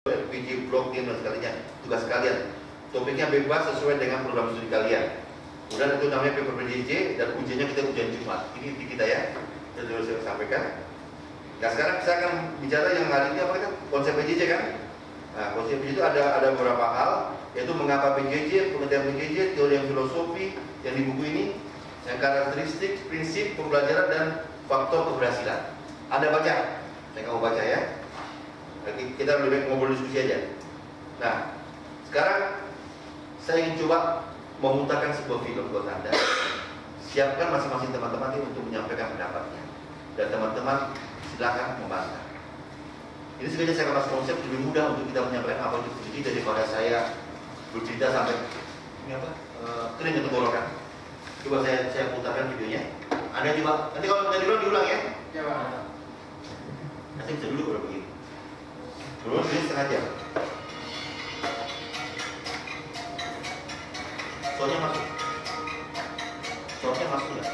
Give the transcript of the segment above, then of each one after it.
LPG blok dan sekalinya tugas kalian. Topiknya bebas sesuai dengan program studi kalian. Kemudian itu namanya paper PJJ dan ujiannya kita ujian Jumat. Ini di kita ya. Saya sudah saya sampaikan. Nah sekarang saya akan bicara yang hari ini apa kan? Konsep PJJ kan? Nah konsep PJJ itu ada beberapa hal, yaitu mengapa PJJ, pengertian PJJ, teori yang filosofi yang di buku ini, yang karakteristik, prinsip pembelajaran dan faktor keberhasilan. Anda baca? Saya nggak mau baca ya. Kita lebih baik ngobrol diskusi aja. Nah sekarang saya ingin coba memutarkan sebuah film buat Anda. Siapkan masing-masing teman-teman ini untuk menyampaikan pendapatnya. Dan teman-teman silakan membantah. Ini sengaja saya kasih konsep lebih mudah untuk kita menyampaikan apa itu PJJ daripada saya bercerita sampai ini apa? Kering ke tenggorokan. Coba saya putarkan videonya. Anda coba. Nanti kalau tadi diulang ya. Ya Pak. Nanti bisa dulu kalau begini. Dulu ini setengah jam. Soalnya masuk. Soalnya masuk ya.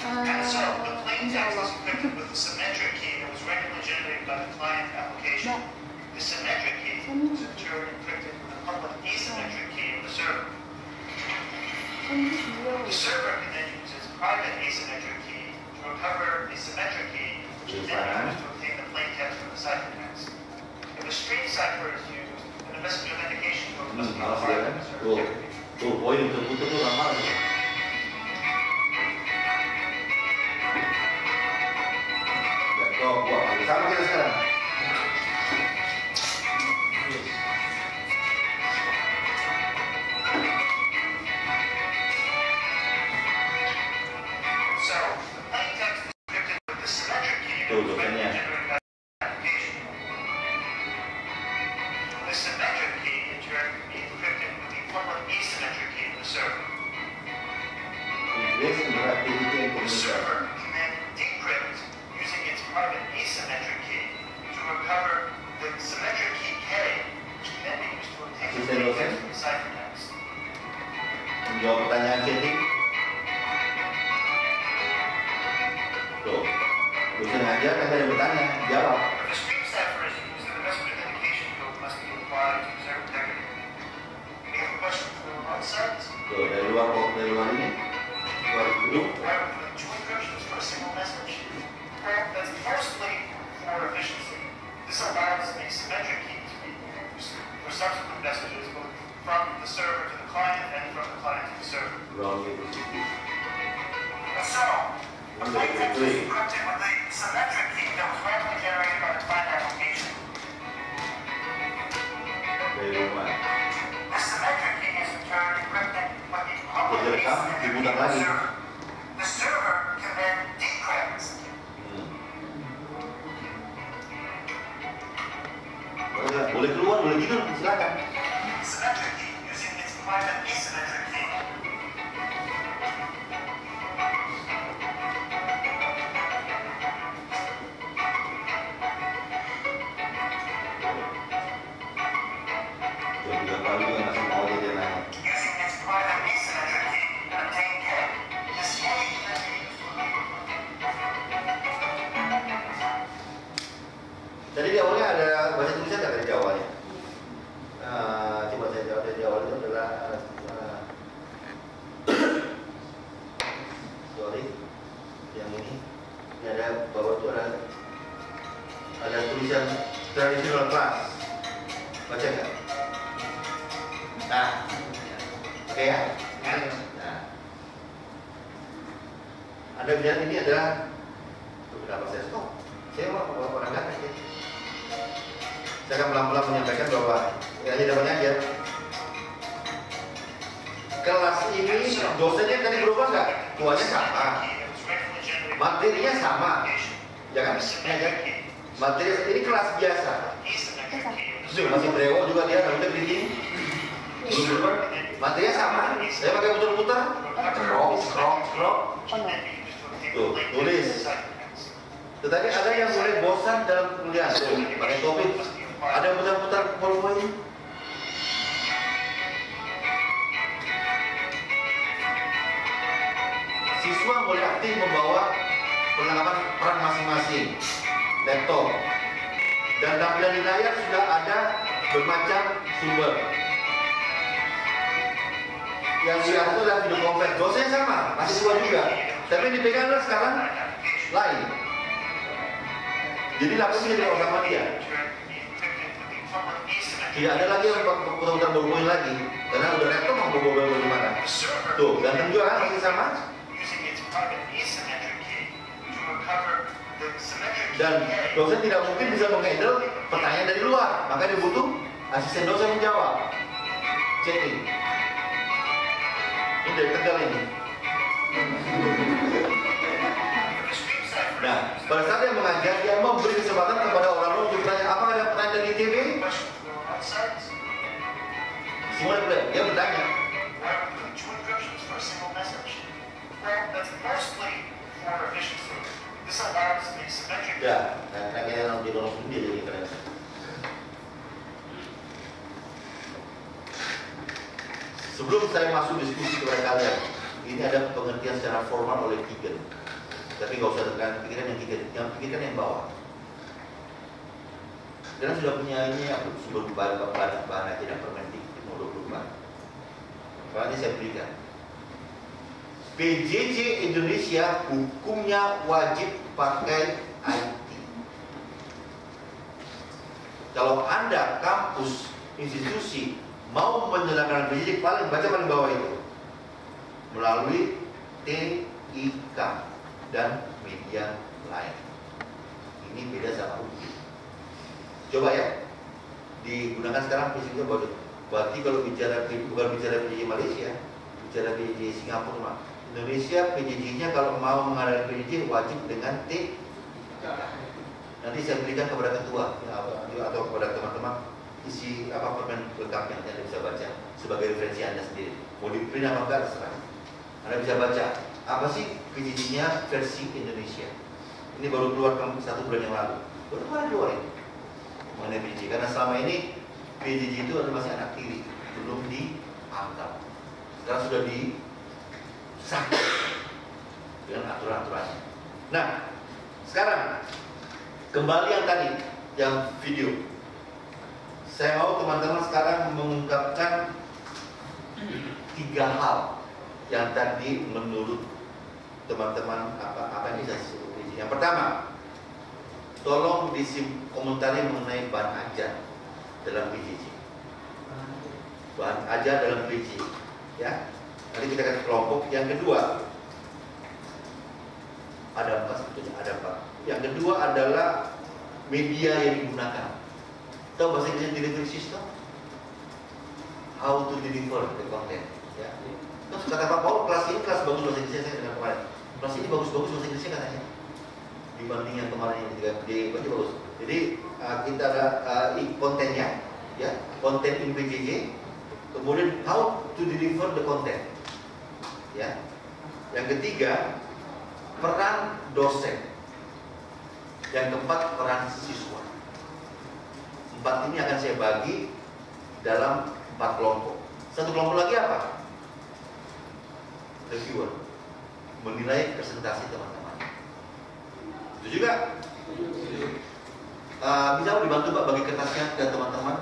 And so, the plain text is encrypted with a symmetric key that was randomly generated by the client application. The symmetric key is in turn encrypted with a public asymmetric key of the server. The server can then use its private asymmetric key to recover the symmetric key, which is then used to obtain the plain text from the ciphertext. If a stream cipher is used, then the message authentication code must be private and server integrity. Tuh, poin betul-betul tuh lama ya. Sama kita sekarang. So, the plain text is encrypted with the symmetric key that was randomly generated by the application. The symmetric key in turn can be encrypted with the public asymmetric key of the server. The server can then decrypt using its private asymmetric key to recover the symmetric key K, which can then be used to obtain the plain text from the ciphertext. Menjawab pertanyaan chatting. Tuh, dosen ngajar kan ada bertanya, jawab. If the stream cipher is used, then the message authentication code must be applied to preserve integrity. We have a question from the side. Tuh, dari luar ini. Luar gedung. Two encryptions for a single message. That's mostly for efficiency. This allows a symmetric key to be used for subsequent messages, both from the server to the client and from the client to the server. Wrong university. And so, the plain text is encrypted with the symmetric key that was randomly generated by the client application. Dari rumah. This symmetric key is in turn encrypted with the public asymmetric key of the server. The server can then decrypt. Boleh keluar, boleh tidur, silakan. Symmetric key using its private asymmetric key. Using its private asymmetric key and obtain K. This K can then be used to Tadi di awalnya ada bahasa Indonesia nggak dari awalnya? Coba saya jawab dari awal itu adalah sorry, yang ini ada bawah itu ada tulisan traditional class, baca nggak? Nah, oke ya. Nah, Anda bilang ini adalah beberapa saya stop. Saya mau orang nggak aja. Saya akan pelan-pelan menyampaikan bahwa ya dapatnya aja. Kelas ini dosennya tadi berubah nggak? Tuanya sama, materinya sama, jangan aja. Materi ini kelas biasa. Masih brewo juga dia, udah begini. Belum berubah. Materinya sama. Saya pakai putar-putar. Scroll. Tuh, tulis. Tetapi ada yang mulai bosan dalam kuliah, pakai topik. Ada yang putar-putar poin-poin. Siswa mulai aktif membawa perlengkapan peran masing-masing, laptop, dan tampilan di layar sudah ada bermacam sumber. Yang di atas adalah video conference, dosanya sama, masih dua juga. Tapi yang dipegang adalah sekarang lain. Jadi laptopnya jadi orang sama dia. Tidak ada lagi yang putar-putar bobo lagi, karena udah laptop mau bobo gimana? Tuh, ganteng juga kan, masih sama. Dan dosen tidak mungkin bisa menghandle pertanyaan dari luar, maka dia butuh asisten dosen menjawab. Checking. Ini dari Tegal ini. Nah, pada saat dia mengajar, dia memberi kesempatan kepada orang untuk bertanya, apa ada pertanyaan dari ITB? Semua dia bertanya. Ya, kayaknya yang didorong sendiri jadi keren. Sebelum saya masuk diskusi kepada kalian, ini ada pengertian secara formal oleh Kigen. Tapi nggak usah tekan pikiran yang Kigen, yang pikirkan yang bawah. Karena sudah punya ini ya, sumber bahan aja dan Permendik nomor 24. Soalnya saya berikan. PJJ Indonesia hukumnya wajib pakai IT. Kalau Anda kampus, institusi mau menjalankan PJJ, paling bawah itu melalui TIK dan media lain. Ini beda sama UPI. Coba ya, digunakan sekarang PJJ baru. Berarti kalau bukan bicara PJJ Malaysia, bicara PJJ Singapura, Indonesia PJJ-nya kalau mau mengadakan PJJ wajib dengan TIK. Nanti saya berikan kepada ketua atau kepada teman-teman isi permen lengkapnya yang Anda bisa baca sebagai referensi Anda sendiri. Mau di print apa enggak terserah. Anda bisa baca apa sih PJJ-nya versi Indonesia. Ini baru keluar 1 bulan yang lalu. Baru kemarin keluar ini mengenai PJJ. Karena selama ini PJJ itu adalah masih anak tiri, belum diangkat. Sekarang sudah disahkan dengan aturan-aturannya. Nah, sekarang kembali yang tadi, yang video. Saya mau teman-teman sekarang mengungkapkan 3 hal yang tadi menurut teman-teman apa yang bisa disebut PJJ. Yang pertama, tolong komentari mengenai bahan ajar dalam PJJ. Bahan ajar dalam PJJ, ya. Nanti kita akan kelompok. Yang kedua, ada 4 sebetulnya, ada 4. Yang kedua adalah media yang digunakan. Tahu bahasa Inggris delivery system? How to deliver the content. Ya. Terus kata Pak Paul, kelas ini kelas bagus bahasa Inggrisnya, saya dengar kemarin. Kelas ini bagus-bagus bahasa Inggrisnya katanya. Dibanding yang kemarin yang dibaca bagus. Jadi kita ada kontennya, ya, konten in PJJ. Kemudian how to deliver the content. Ya. Yang ketiga, peran dosen. Yang keempat, peran siswa. 4 ini akan saya bagi dalam 4 kelompok. Satu kelompok lagi apa? Reviewer, menilai presentasi teman-teman. Itu juga bisa dibantu Pak bagi kertasnya dan teman-teman.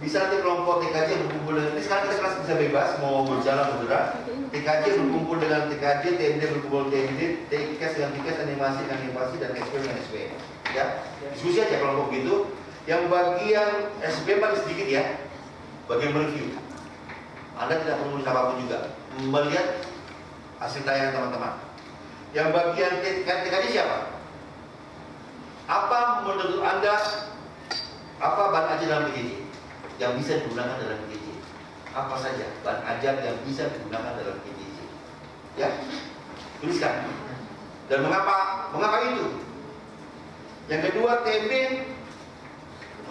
Bisa nanti kelompok TKJ berkumpul dengan ini. Sekarang kita kelas bisa bebas mau berjalan bergerak. TKJ berkumpul dengan TKJ, TMD berkumpul TMD, TIKS dengan TIKS, animasi dengan animasi, dan SP dengan SP. Ya, diskusi aja kelompok gitu. Yang bagian SP paling sedikit ya, bagian mereview. Anda tidak perlu menulis apapun juga, melihat hasil tayangan teman-teman. Yang bagian TKJ siapa? Apa menurut Anda apa bahan ajar dalam PJJ yang bisa digunakan dalam PJJ? Apa saja bahan ajar yang bisa digunakan dalam PJJ? Ya, tuliskan. Dan mengapa itu? Yang kedua, TMB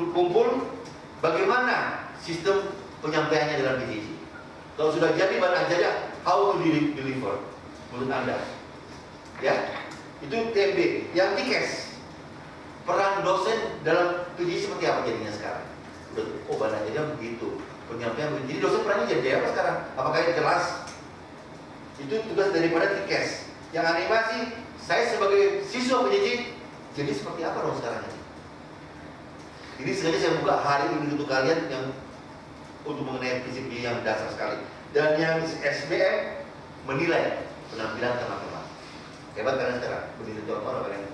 kumpul bagaimana sistem penyampaiannya dalam PJJ. Kalau sudah jadi bahan ajarnya, how to deliver menurut Anda? Ya, itu TMB. Yang TIKS, peran dosen dalam PJJ seperti apa jadinya sekarang? Oh, bahan ajarnya begitu, penyampaian begitu. Jadi dosen perannya jadi apa sekarang? Apakah ini kelas? Itu tugas daripada TIKS. Yang animasi, saya sebagai siswa PJJ, jadi seperti apa dong sekarang ini? Ini sengaja saya buka hari ini untuk kalian yang untuk mengenai prinsip yang dasar sekali. Dan yang SBM menilai penampilan teman-teman. Hebat kalian sekarang, begitu contoh kalian.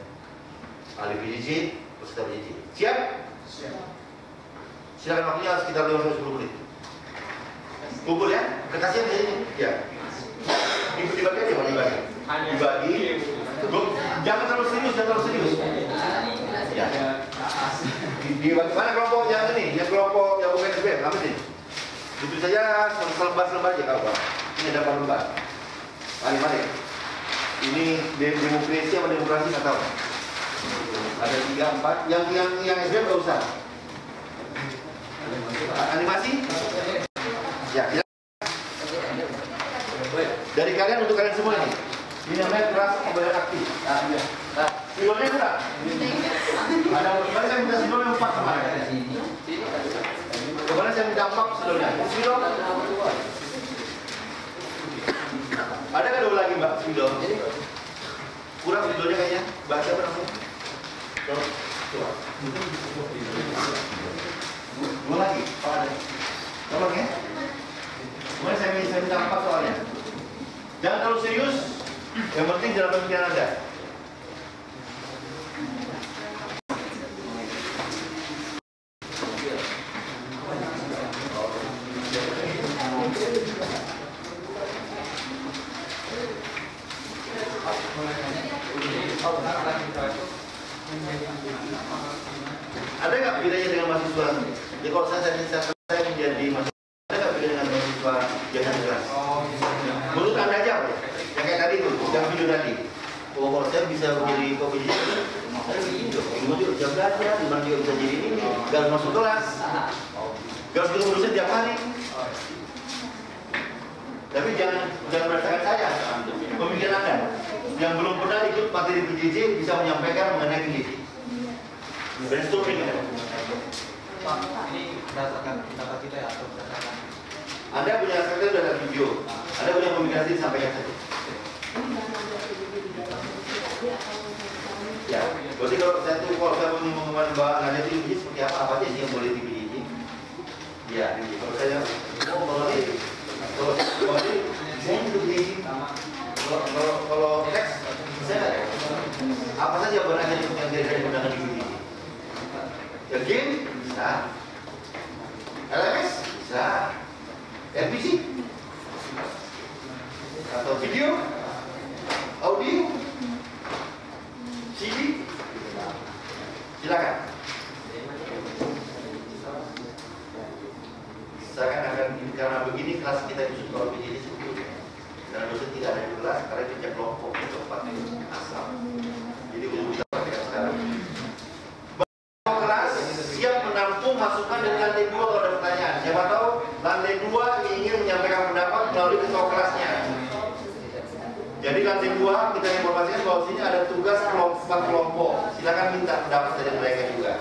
Ahli PJJ, peserta PJJ. Siap? Siap. Silakan waktunya sekitar 5-10 menit. Kumpul ya, kertasnya di sini. Ya. Dibagi aja, dibagi. Dibagi. Jangan terlalu serius, jangan terlalu serius. Ya. Di mana kelompok yang ini? Yang kelompok yang bukan SBM, apa sih? Itu saja selembar-selembar aja kalau Pak. Ini ada 4 lembar. Mari. Ini demokrasi apa demokrasi nggak tahu. Ada 3, 4. Yang SBM nggak usah. Animasi? Ya. Dari kalian untuk kalian semua ini. Ini namanya kelas pembelajaran aktif. Nah, spidolnya kurang. Ada kemarin saya minta spidol yang 4 kemarin. Kemarin saya minta 4 spidolnya. Spidol. Ada nggak 2 lagi Mbak spidol? Kurang spidolnya kayaknya. Mbak siapa namanya? Coba. 2 lagi. Pak ada. Tolong ya. Kemarin saya minta 4 soalnya. Jangan terlalu serius. Yang penting dalam pemikiran Anda. Ada nggak bedanya dengan mahasiswa? Ya kalau saya menjadi mahasiswa, ada nggak beda dengan mahasiswa biasa kelas? Menurut Anda aja, yang kayak tadi tuh, yang video tadi. Oh, kalau saya bisa menjadi PJJ, saya begini, di mana juga bisa belajar, di mana juga bisa jadi ini, gak harus masuk kelas, gak harus ketemu dosen tiap hari. Tapi jangan merasakan saya, pemikiran Anda yang belum pernah ikut materi PJJ bisa menyampaikan mengenai PJJ. Brainstorming ya. Pak, ini berdasarkan data kita ya atau berdasarkan? Anda punya saya sudah ada video, Anda punya pemikiran sendiri sampaikan saja. Ya, berarti kalau saya mau mengumumkan Mbak Nadia itu seperti apa aja sih yang boleh di PJJ? Ya, kalau saya kalau ini saya untuk PJJ. Kalau teks saya nggak tahu. Apa saja barang yang digunakan di PJJ? Ya game bisa, LMS bisa, NPC atau video, audio, CD, silakan. Misalkan akan karena begini kelas kita itu kalau PJJ sebetulnya karena dosen tidak ada di kelas karena kerja kelompok tempat asal. Jadi untuk kita pakai sekarang. Kelas siap menampung masukan dari lantai 2 kalau ada pertanyaan. Siapa tahu lantai 2 ingin menyampaikan pendapat melalui ketua kelasnya. Jadi lantai 2 kita informasikan bahwa sini ada tugas kelompok. Silakan minta pendapat dari mereka juga.